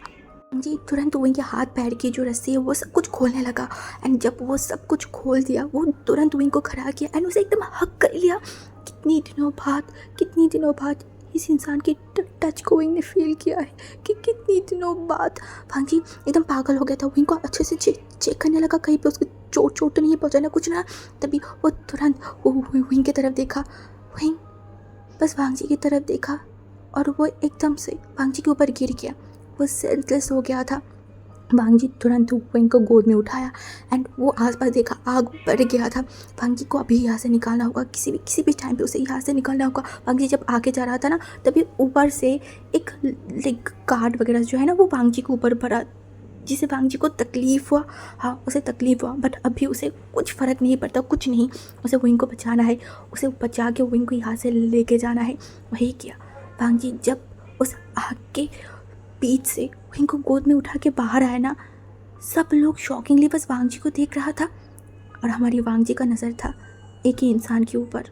जी तुरंत विंग के हाथ पैर की जो रस्सी है वो सब कुछ खोलने लगा, एंड जब वो सब कुछ खोल दिया वो तुरंत विंग को खड़ा किया एंड उसे एकदम हक कर लिया। कितनी दिनों बाद इस इंसान की टच को विंग ने फील किया है कि कितनी दिनों बाद। वांगजी एकदम पागल हो गया था, विंग को अच्छे से चेक करने लगा कहीं पे उसको चोट तो नहीं पहुँचाना कुछ ना। तभी वो तुरंत वो विंग की तरफ देखा, विंग बस वांगजी की तरफ देखा और वो एकदम से वांगजी के ऊपर गिर गया, वो सेंसलेस हो गया था। वांगजी तुरंत विंग को गोद में उठाया एंड वो आसपास देखा, आग बढ़ गया था। वांगजी को अभी यहाँ से निकालना होगा, किसी भी टाइम पे उसे यहाँ से निकालना होगा। वांगजी जब आगे जा रहा था ना, तभी ऊपर से एक लाइक गार्ड वगैरह जो है ना वो वांगजी के ऊपर भरा, जिससे वांगजी को तकलीफ़ हुआ। हाँ, उसे तकलीफ़ हुआ, बट अभी उसे कुछ फ़र्क नहीं पड़ता, कुछ नहीं। उसे विंग को बचाना है, उसे बचा के विंग को यहाँ से लेके जाना है। वही किया वांगजी। जब उस आग के बीच से विंग को गोद में उठा के बाहर आया ना, सब लोग शॉकिंगली बस वांगजी को देख रहा था, और हमारी वांगजी का नज़र था एक ही इंसान के ऊपर।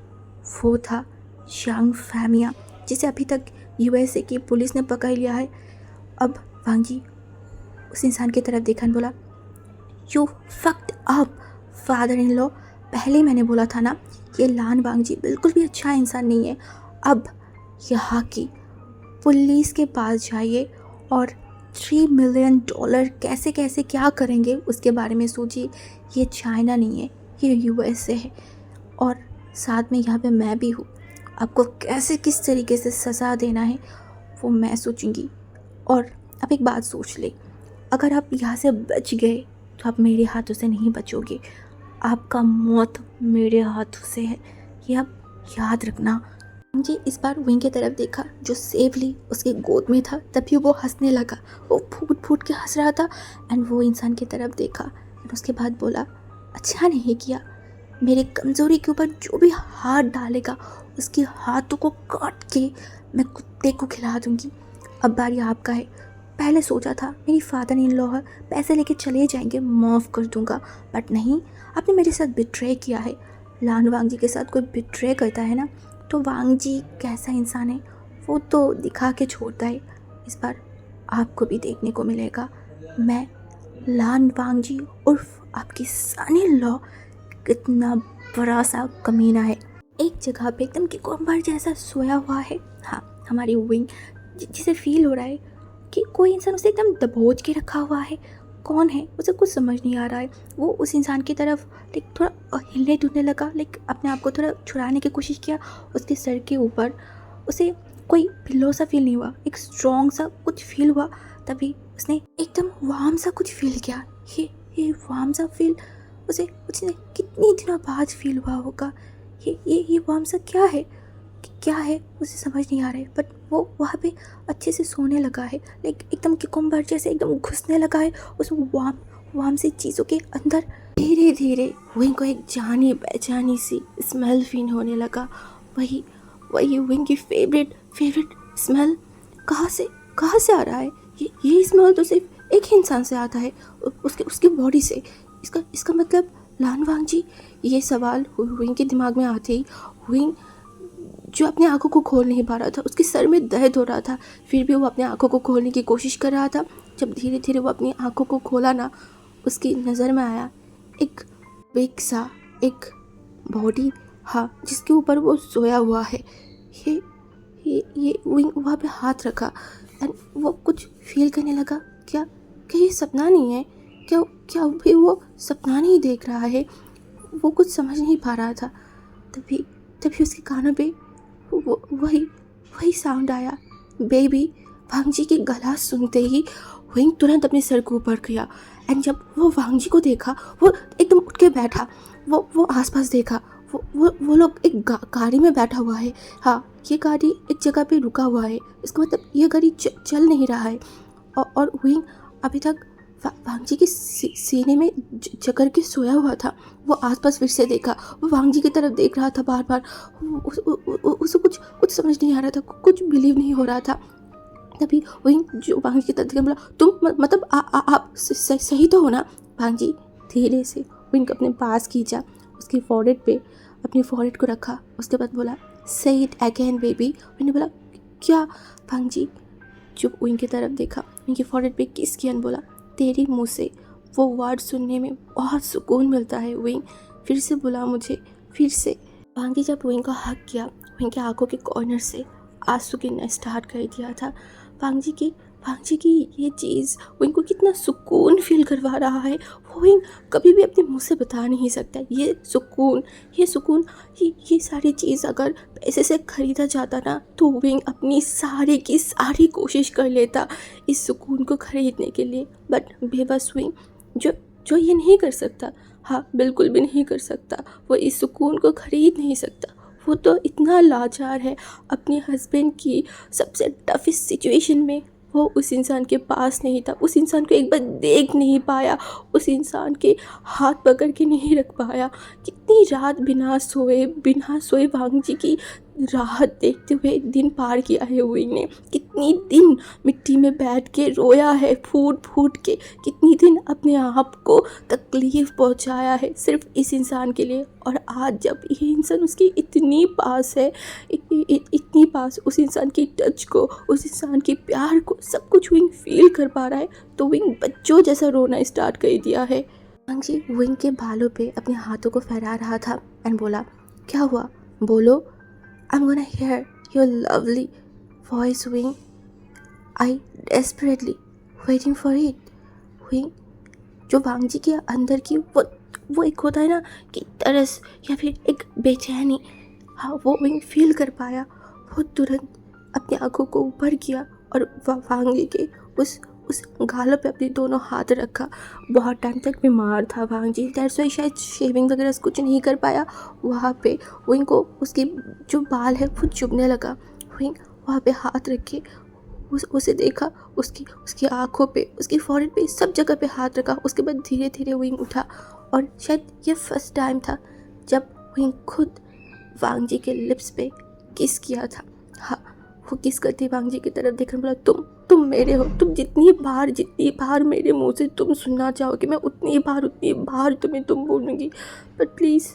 वो था शांग फैमिया, जिसे अभी तक यूएसए की पुलिस ने पकड़ लिया है। अब वांगजी उस इंसान की तरफ देखा और बोला, you fucked up father in law. पहले मैंने बोला था ना, ये लान वांगजी बिल्कुल भी अच्छा इंसान नहीं है। अब यहाँ की पुलिस के पास जाइए और $3 मिलियन कैसे कैसे क्या करेंगे उसके बारे में सोचिए। ये चाइना नहीं है, ये यूएसए है, और साथ में यहाँ पे मैं भी हूँ। आपको कैसे किस तरीके से सज़ा देना है वो मैं सोचूंगी। और आप एक बात सोच ले, अगर आप यहाँ से बच गए तो आप मेरे हाथों से नहीं बचोगे, आपका मौत मेरे हाथों से है, ये आप याद रखना। मुझे इस बार विंग की तरफ देखा जो सेफली उसके गोद में था, तभी वो हंसने लगा, वो फूट फूट के हंस रहा था। एंड वो इंसान की तरफ देखा एंड उसके बाद बोला, अच्छा नहीं किया, मेरे कमज़ोरी के ऊपर जो भी हाथ डालेगा उसके हाथों को काट के मैं कुत्ते को खिला दूंगी। अब बारी आपका है। पहले सोचा था मेरी फादर इन लॉ है, पैसे लेके चले जाएंगे, माफ़ कर दूंगा, बट नहीं, आपने मेरे साथ बिट्रे किया है। लान वांग जी के साथ कोई बिट्रे करता है ना, तो वांग जी कैसा इंसान है वो तो दिखा के छोड़ता है। इस बार आपको भी देखने को मिलेगा मैं लान वांग जी उर्फ आपकी सन इन लॉ कितना बड़ा सा कमीना है। एक जगह पे एकदम किकोम्बर जैसा सोया हुआ है। हाँ, हमारी विंग जिसे फील हो रहा है कि कोई इंसान उसे एकदम दबोच के रखा हुआ है। कौन है उसे कुछ समझ नहीं आ रहा है। वो उस इंसान की तरफ थोड़ा हिलने डुलने लगा, अपने आप को थोड़ा छुड़ाने की कोशिश किया। उसके सर के ऊपर उसे कोई पिल्लो सा फील नहीं हुआ, एक स्ट्रॉन्ग सा कुछ फील हुआ। तभी उसने एकदम वार्म सा कुछ फील किया। ये वार्म सा फील उसने कितनी दिनों बाद फील हुआ होगा। ये वार्म सा क्या है उसे समझ नहीं आ रहा है। बट वो वहाँ पे अच्छे से सोने लगा है, एकदम किकुम्बर जैसे एकदम घुसने लगा है उस वार्म से चीज़ों के अंदर। धीरे धीरे विंग को एक जानी पहचानी सी स्मेल फील होने लगा। वही विंग की फेवरेट स्मेल। कहाँ से आ रहा है ये स्मेल? तो सिर्फ एक ही इंसान से आता है, उसके बॉडी से। इसका मतलब लान वांग जी। ये सवाल विंग के दिमाग में आते ही विंग जो अपनी आंखों को खोल नहीं पा रहा था, उसके सर में दर्द हो रहा था, फिर भी वो अपनी आंखों को खोलने की कोशिश कर रहा था। जब धीरे धीरे वो अपनी आंखों को खोला ना, उसकी नज़र में आया एक बिग सा एक बॉडी, हाँ, जिसके ऊपर वो सोया हुआ है। ये विंग वहाँ पे हाथ रखा एंड वो कुछ फील करने लगा। क्या ये सपना नहीं है? क्या भी वो सपना नहीं देख रहा है? वो कुछ समझ नहीं पा रहा था। तभी उसके कानों पे वही साउंड आया, बेबी। वांग जी की गला सुनते ही विंग तुरंत अपने सर को ऊपर किया एंड जब वो वांग जी को देखा, वो एकदम उठ के बैठा। वो आसपास देखा, वो लोग एक गाड़ी में बैठा हुआ है। हाँ, ये गाड़ी एक जगह पे रुका हुआ है, इसका मतलब ये गाड़ी चल नहीं रहा है। और विंग अभी तक वांग जी के सीने में जकड़ के सोया हुआ था। वो आसपास फिर से देखा, वो वांग जी की तरफ देख रहा था बार बार। उसे कुछ समझ नहीं आ रहा था, कुछ बिलीव नहीं हो रहा था। तभी विंग जो वांग जी की तरफ देखा, बोला, तुम मतलब आप सही तो हो ना? वांग जी धीरे से विंग अपने पास खींचा, उसकी फॉरहेड पे अपनी फॉरहेड को रखा। उसके बाद बोला, से इट अगेन बेबी। मैंने बोला, क्या? वांग जी जो विंग की तरफ देखा, विंग की फॉरहेड पे किस किया, बोला, तेरी मुँह से वो वर्ड सुनने में बहुत सुकून मिलता है विंग, फिर से बुला मुझे, फिर से। वांग जी जब विंग को हक किया, विंग की आंखों के कॉर्नर से आंसू गिरना स्टार्ट कर दिया था। वांग जी की ये चीज़ विंग को कितना सुकून फील करवा रहा है, वो विंग कभी भी अपने मुंह से बता नहीं सकता। ये सुकून ये सारी चीज़ अगर पैसे से ख़रीदा जाता ना, तो विंग अपनी सारी की सारी कोशिश कर लेता इस सुकून को ख़रीदने के लिए। बट बेबस विंग जो ये नहीं कर सकता, हाँ, बिल्कुल भी नहीं कर सकता। वो इस सुकून को ख़रीद नहीं सकता। वो तो इतना लाचार है अपने हस्बैंड की सबसे टफेस्ट सिचुएशन में। वो उस इंसान के पास नहीं था, उस इंसान को एक बार देख नहीं पाया, उस इंसान के हाथ पकड़ के नहीं रख पाया। कितनी रात बिना सोए वांग जी की राहत देखते हुए दिन पार किया है विंग ने। कितनी दिन मिट्टी में बैठ के रोया है, फूट के। कितनी दिन अपने आप को तकलीफ़ पहुंचाया है सिर्फ इस इंसान के लिए। और आज जब ये इंसान उसकी इतनी पास है, इतनी पास, उस इंसान की टच को, उस इंसान के प्यार को, सब कुछ विंग फील कर पा रहा है, तो विंग बच्चों जैसा रोना स्टार्ट कर दिया है। वांग जी विंग के बालों पे अपने हाथों को फहरा रहा था एंड बोला, क्या हुआ, बोलो। I'm gonna hear your lovely voice, Wing. I desperately waiting for it. हुई जो वांग जी के अंदर की वो एक होता है ना कि तरस या फिर एक बेचैनी, हाँ वो विंग फील कर पाया। वो तुरंत अपनी आंखों को ऊपर किया और वांग जी के उस गालों पे अपने दोनों हाथ रखा। बहुत टाइम तक बीमार था वांग जी, दैट्स वाई शायद शेविंग वगैरह कुछ नहीं कर पाया। वहाँ पे विंग को उसके जो बाल है वो चुभने लगा। विंग वहाँ पे हाथ रखे उसे देखा, उसकी आंखों पे, उसकी फॉरहेड पे, सब जगह पे हाथ रखा। उसके बाद धीरे धीरे विंग उठा और शायद ये फर्स्ट टाइम था जब विंग खुद वांग जी के लिप्स पे किस किया था। हाँ, वो किस करती वांग जी की तरफ देखकर बोला, तुम मेरे हो। तुम जितनी बार मेरे मुंह से तुम सुनना चाहोगे, मैं उतनी बार तुम्हें तुम बोलूँगी, बट प्लीज़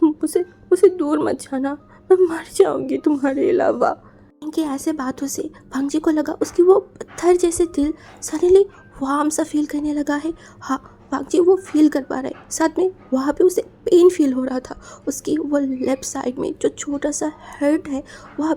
मुझसे दूर मत जाना, मैं मर जाऊँगी तुम्हारे अलावा। इनके ऐसे बातों से वांग जी को लगा उसकी वो पत्थर जैसे दिल सडनली वार्म सा फील करने लगा है। हाँ, वांग जी वो फील कर पा रहे, साथ में वहाँ पे उसे पेन फील हो रहा था। उसकी वो लेफ्ट साइड में जो छोटा सा हर्ट है वहाँ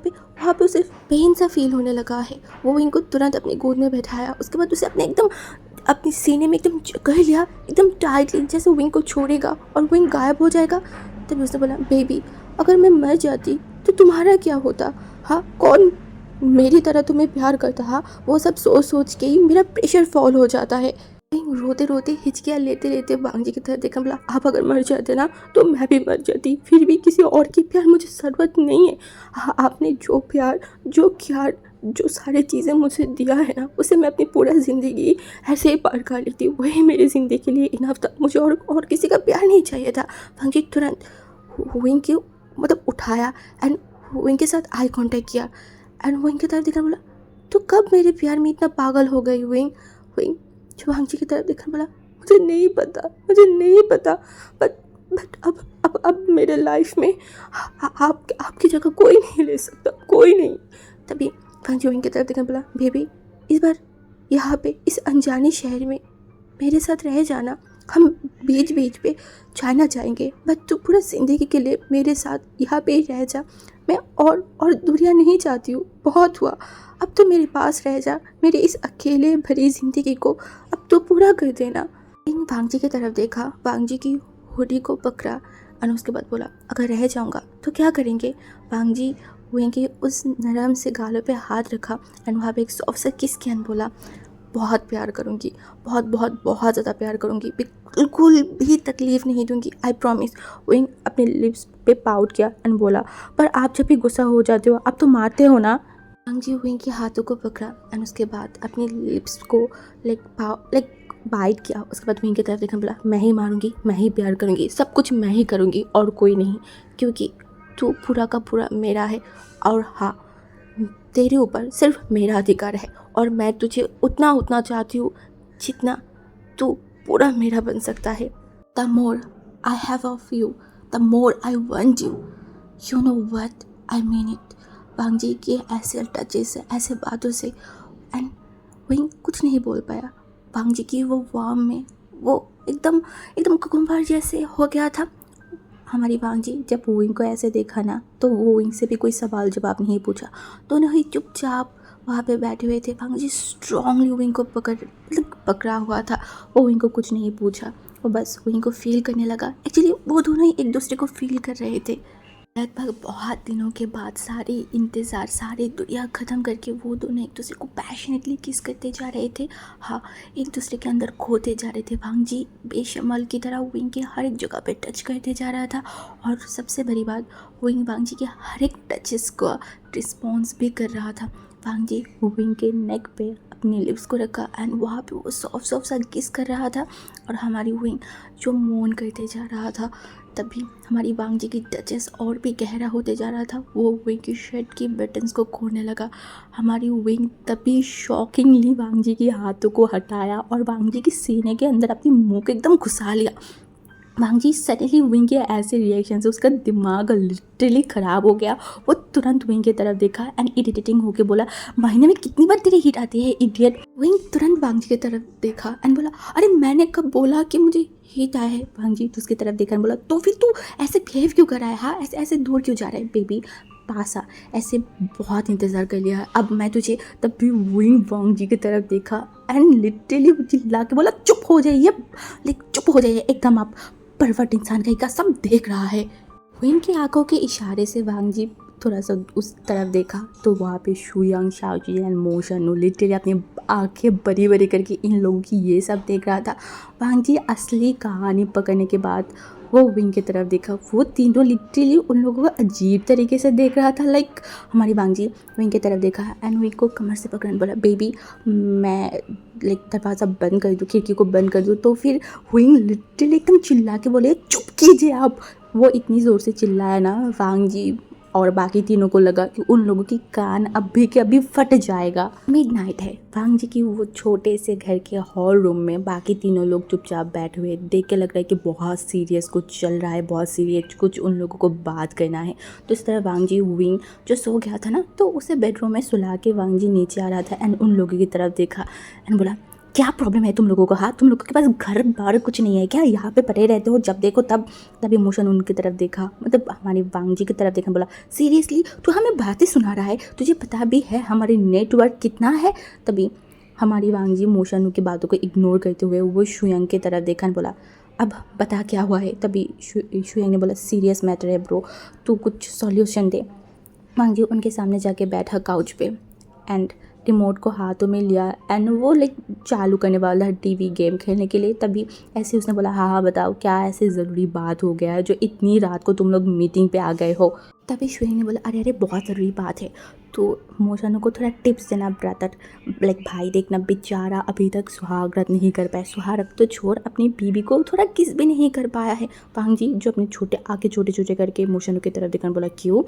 पे उसे पेन सा फील होने लगा है। वो इनको तुरंत अपनी गोद में बैठाया। उसके बाद उसे अपनी सीने में एकदम जकड़ लिया, एकदम टाइटली, जैसे विंग को छोड़ेगा और विंग गायब हो जाएगा। तभी उसने बोला, बेबी अगर मैं मर जाती तो तुम्हारा क्या होता? हाँ, कौन मेरी तरह तुम्हें प्यार करता? हाँ, वो सब सोच के ही मेरा प्रेशर फॉल हो जाता है। रोते रोते हिचकियाँ लेते लेते वांग जी की तरफ देखा, बोला, आप अगर मर जाते ना तो मैं भी मर जाती, फिर भी किसी और की प्यार मुझे ज़रूरत नहीं है। हाँ, आपने जो प्यार जो सारी चीज़ें मुझे दिया है ना, उसे मैं अपनी पूरा ज़िंदगी ऐसे ही पार कर लेती, वही मेरी ज़िंदगी के लिए इनफ था। मुझे और किसी का प्यार नहीं चाहिए था। वांग जी तुरंत विंग को उठाया एंड विंग के साथ आई कांटेक्ट किया एंड विंग की तरफ देखा, बोला, तो कब मेरे प्यार में इतना पागल हो गई? विंग जो वांग जी की तरफ देखा, बोला, मुझे नहीं पता, बट अब मेरे लाइफ में आपकी जगह कोई नहीं ले सकता, कोई नहीं। तभी वांग जी विंग की तरफ देखा, बोला, बेबी इस बार यहाँ पे इस अनजाने शहर में मेरे साथ रह जाना, हम बीच पे चाइना जाएंगे, बट तू पूरा ज़िंदगी के लिए मेरे साथ यहाँ पे ही रह जा। मैं और दूरियां नहीं चाहती हूँ, बहुत हुआ, अब तो मेरे पास रह जा। मेरी इस अकेले भरी ज़िंदगी को अब तो पूरा कर देना। इन वांग जी की तरफ देखा, वांग जी की हुडी को पकड़ा और उसके बाद बोला, अगर रह जाऊँगा तो क्या करेंगे? वांग जी हुए कि उस नरम से गालों पे हाथ रखा एंड वहाँ पे एक सॉफ्ट सा किस किया, बोला, बहुत प्यार करूँगी, बहुत ज़्यादा प्यार करूँगी, बिल्कुल भी तकलीफ़ नहीं दूँगी, आई प्रॉमिस। विंग अपने लिप्स पे पाउट किया एंड बोला, पर आप जब भी गुस्सा हो जाते हो आप तो मारते हो ना? वांग जी विंग के हाथों को पकड़ा एंड उसके बाद अपने लिप्स को लाइक बाइट किया। उसके बाद विंग की तरफ देखा, बोला, मैं ही मारूँगी, मैं ही प्यार करूँगी, सब कुछ मैं ही करूँगी और कोई नहीं, क्योंकि तू पूरा का पूरा मेरा है और हाँ, तेरे ऊपर सिर्फ मेरा अधिकार है और मैं तुझे उतना चाहती हूँ जितना तू पूरा मेरा बन सकता है। The more I have of you, the more I want you, you know what I mean it. Wang ji के ऐसे टचेस से, ऐसे बातों से एंड विंग कुछ नहीं बोल पाया। वांग जी की वो वार्म में वो एकदम कुकुम्बर जैसे हो गया था। हमारी वांग जी जब विंग को ऐसे देखा ना तो वो विंग से भी कोई सवाल जवाब नहीं पूछा, दोनों ही चुपचाप वहाँ पे बैठे हुए थे। वांग जी स्ट्रांगली विंग को पकड़ा हुआ था। वो विंग को कुछ नहीं पूछा, वो बस विंग को फील करने लगा। एक्चुअली वो दोनों ही एक दूसरे को फील कर रहे थे। लगभग बहुत दिनों के बाद सारे इंतज़ार, सारी दुनिया ख़त्म करके वो दोनों एक दूसरे को पैशनेटली किस करते जा रहे थे। हाँ, एक दूसरे के अंदर खोते जा रहे थे। वांग जी बेशमल की तरह विंग के हर एक जगह पे टच करते जा रहा था और सबसे बड़ी बात, विंग वांग जी के हर एक टचेस को रिस्पॉन्स भी कर रहा था। वांग जी विंग के नेक पे अपने लिप्स को रखा एंड वहाँ पे वो सॉफ्ट सा किस कर रहा था और हमारी विंग जो मोन करते जा रहा था। तभी हमारी वांग जी की टचेस और भी गहरा होते जा रहा था। वो विंग की शर्ट की बटन्स को खोलने लगा। हमारी विंग तभी शॉकिंगली वांग जी के हाथों को हटाया और वांग जी की सीने के अंदर अपनी मुंह को एकदम घुसा लिया। वांग जी सडनली विंग के ऐसे रिएक्शन से उसका दिमाग लिटरली ख़राब हो गया। वो तुरंत विंग की तरफ देखा एंड इरिटेटिंग होके बोला, महीने में कितनी बार तेरी हिट आती है इडियट। विंग तुरंत वांग जी की तरफ देखा एंड बोला, अरे मैंने कब बोला कि मुझे हिट आया है? वांग जी उसकी तरफ देखा एंड बोला, तो फिर तू ऐसे बिहेव क्यों कर रहा है? हाँ, ऐसे दूर क्यों जा रहा है? बेबी पासा, ऐसे बहुत इंतज़ार कर लिया, अब मैं तुझे। तब भी विंग वांग जी की तरफ देखा एंड लिटरली चिल्ला के बोला चुप हो जाइए, लाइक चुप हो जाइए एकदम, आप परवट इंसान का सब देख रहा है। विंग की आंखों के इशारे से वांग जी थोड़ा सा उस तरफ देखा तो वहाँ पे शुयांग, शाओजी एंड मोशनु लिटरली अपनी आंखें बड़ी बड़ी करके इन लोगों की ये सब देख रहा था। वांग जी असली कहानी पकड़ने के बाद वो विंग की तरफ देखा, वो तीनों लिटरली उन लोगों को अजीब तरीके से देख रहा था। लाइक हमारी वांग जी विंग की तरफ देखा एंड विंग को कमर से पकड़ने बोला बेबी मैं लाइक दरवाज़ा बंद कर दूँ, खिड़की को बंद कर दूँ। तो फिर विंग लिटरली एकदम चिल्ला के बोले चुप कीजिए आप। वो इतनी ज़ोर से चिल्लाया ना, वांग जी और बाकी तीनों को लगा कि उन लोगों की कान अभी के अभी फट जाएगा। मिडनाइट है, वांग जी की वो छोटे से घर के हॉल रूम में बाकी तीनों लोग चुपचाप बैठे हुए, देख के लग रहा है कि बहुत सीरियस कुछ चल रहा है, बहुत सीरियस कुछ उन लोगों को बात करना है। तो इस तरह वांग जी विंग जो सो गया था ना, तो उसे बेडरूम में सुला के वांग जी नीचे आ रहा था एंड उन लोगों की तरफ देखा एंड बोला क्या प्रॉब्लम है तुम लोगों को, हाँ तुम लोगों के पास घर बार कुछ नहीं है क्या, यहाँ पे पड़े रहते हो जब देखो तब। तब इमोशन उनकी तरफ देखा, मतलब हमारी वांग जी की तरफ देखा, बोला सीरियसली तू हमें बातें सुना रहा है, तुझे पता भी है हमारी नेटवर्क कितना है। तभी हमारी वांग जी मोशन की बातों को इग्नोर करते हुए वो शुयांग की तरफ देखा और बोला अब बता क्या हुआ है। तभी शुयांग ने बोला सीरियस मैटर है ब्रो, तू कुछ सॉल्यूशन दे। वांग जी उनके सामने जाके बैठा काउच पे एंड रिमोट को हाथों में लिया एंड वो लाइक चालू करने वाला टीवी गेम खेलने के लिए। तभी ऐसे उसने बोला हाँ बताओ क्या ऐसे ज़रूरी बात हो गया है जो इतनी रात को तुम लोग मीटिंग पे आ गए हो। तभी शुयांग ने बोला अरे बहुत ज़रूरी बात है, तो मोशनु को थोड़ा टिप्स देना ब्रदर, लाइक भाई देखना बेचारा अभी तक सुहागरात नहीं कर पाया, सुहागरात तो छोड़ अपनी बीबी को थोड़ा किस भी नहीं कर पाया है। वांग जी जो अपने छोटे आगे छोटे छोटे करके मोशनु की तरफ देखकर बोला क्यों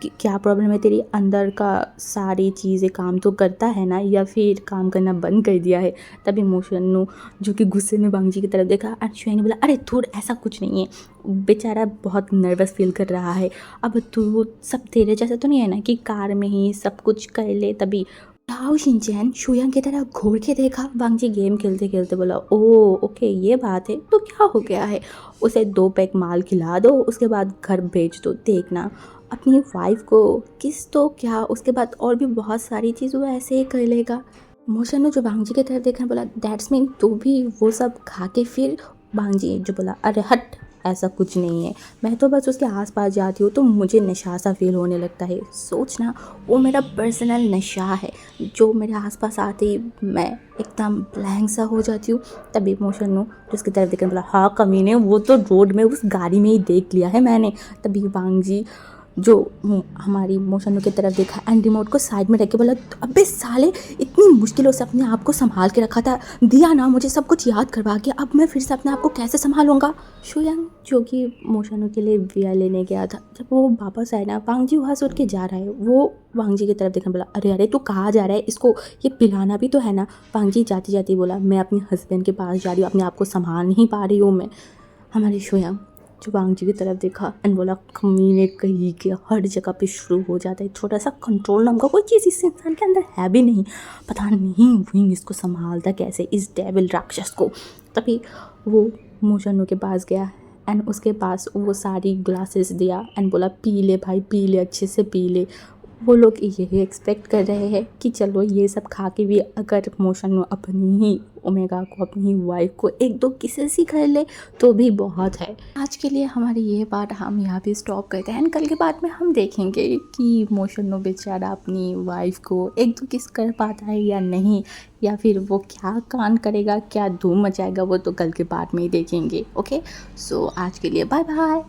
क्या प्रॉब्लम है तेरी, अंदर का सारी चीज़ें काम तो करता है ना या फिर काम करना बंद कर दिया है। तभी मोशनु जो कि गुस्से में वांग जी की तरफ देखा एंड शुयांग ने बोला अरे थोड़ा ऐसा कुछ नहीं है, बेचारा बहुत नर्वस फील कर रहा है, अब तू सब तेरे जैसा तो नहीं है ना कि कार में ही सब कुछ कर ले। तभी लाओ शिनचैन शुयांग की तरह घूर के देखा, वांग जी गेम खेलते खेलते बोला ओ ओके ये बात है तो क्या हो गया है, उसे 2 पैक माल खिला दो उसके बाद घर भेज दो, देखना अपनी वाइफ को किस तो क्या, उसके बाद और भी बहुत सारी चीज़ वो ऐसे ही कर लेगा। मोशनु जो वांग जी की तरफ देखा बोला दैट्स मीन तू भी वो सब खा के फिर। वांग जी जो बोला अरे हट ऐसा कुछ नहीं है, मैं तो बस उसके आसपास जाती हूँ तो मुझे नशा सा फील होने लगता है, सोचना वो मेरा पर्सनल नशा है जो मेरे आसपास आते ही मैं एकदम ब्लैंक सा हो जाती हूँ। तभी मोशनु जो उसकी तरफ देखकर बोला हाँ कमीने वो तो रोड में उस गाड़ी में ही देख लिया है मैंने। तभी वांग जी जो हमारी मोशनु की तरफ देखा एंड रिमोट को साइड में रख के बोला अबे साले इतनी मुश्किलों से अपने आप को संभाल के रखा था, दिया ना मुझे सब कुछ याद करवा के, अब मैं फिर से अपने आप को कैसे संभालूंगा। शुयांग जो कि मोशनु के लिए बियर लेने गया था, जब वो वापस आया ना वांग जी वहाँ से उठ के जा रहा है, वो वांग जी की तरफ देखने बोला अरे अरे तू कहाँ जा रहा है, इसको ये पिलाना भी तो है ना। वांग जी जाती जाती बोला मैं अपने हस्बैंड के पास जा रही हूँ, अपने आप को संभाल नहीं पा रही हूँ मैं। हमारी शुयांग जो वांग जी की तरफ देखा एंड बोला कमीने कहीं के हर जगह पे शुरू हो जाता है, छोटा सा कंट्रोल नाम का कोई चीज़ इस इंसान के अंदर है भी नहीं, पता नहीं विंग इसको संभालता कैसे इस डेविल राक्षस को। तभी वो मोशनु के पास गया एंड उसके पास वो सारी ग्लासेस दिया एंड बोला पी ले भाई पी ले अच्छे से पी ले। वो लोग यही एक्सपेक्ट कर रहे हैं कि चलो ये सब खा के भी अगर मोशनु अपनी ही ओमेगा को अपनी ही वाइफ को 1-2 किसेस ही कर ले तो भी बहुत है। आज के लिए हमारी ये बात हम यहाँ पे स्टॉप करते हैं एंड कल के बाद में हम देखेंगे कि मोशनु बेचारा अपनी वाइफ को 1-2 किस कर पाता है या नहीं, या फिर वो क्या कांड करेगा, क्या धूम मचाएगा, वो तो कल के बाद में ही देखेंगे। ओके सो आज के लिए बाय बाय।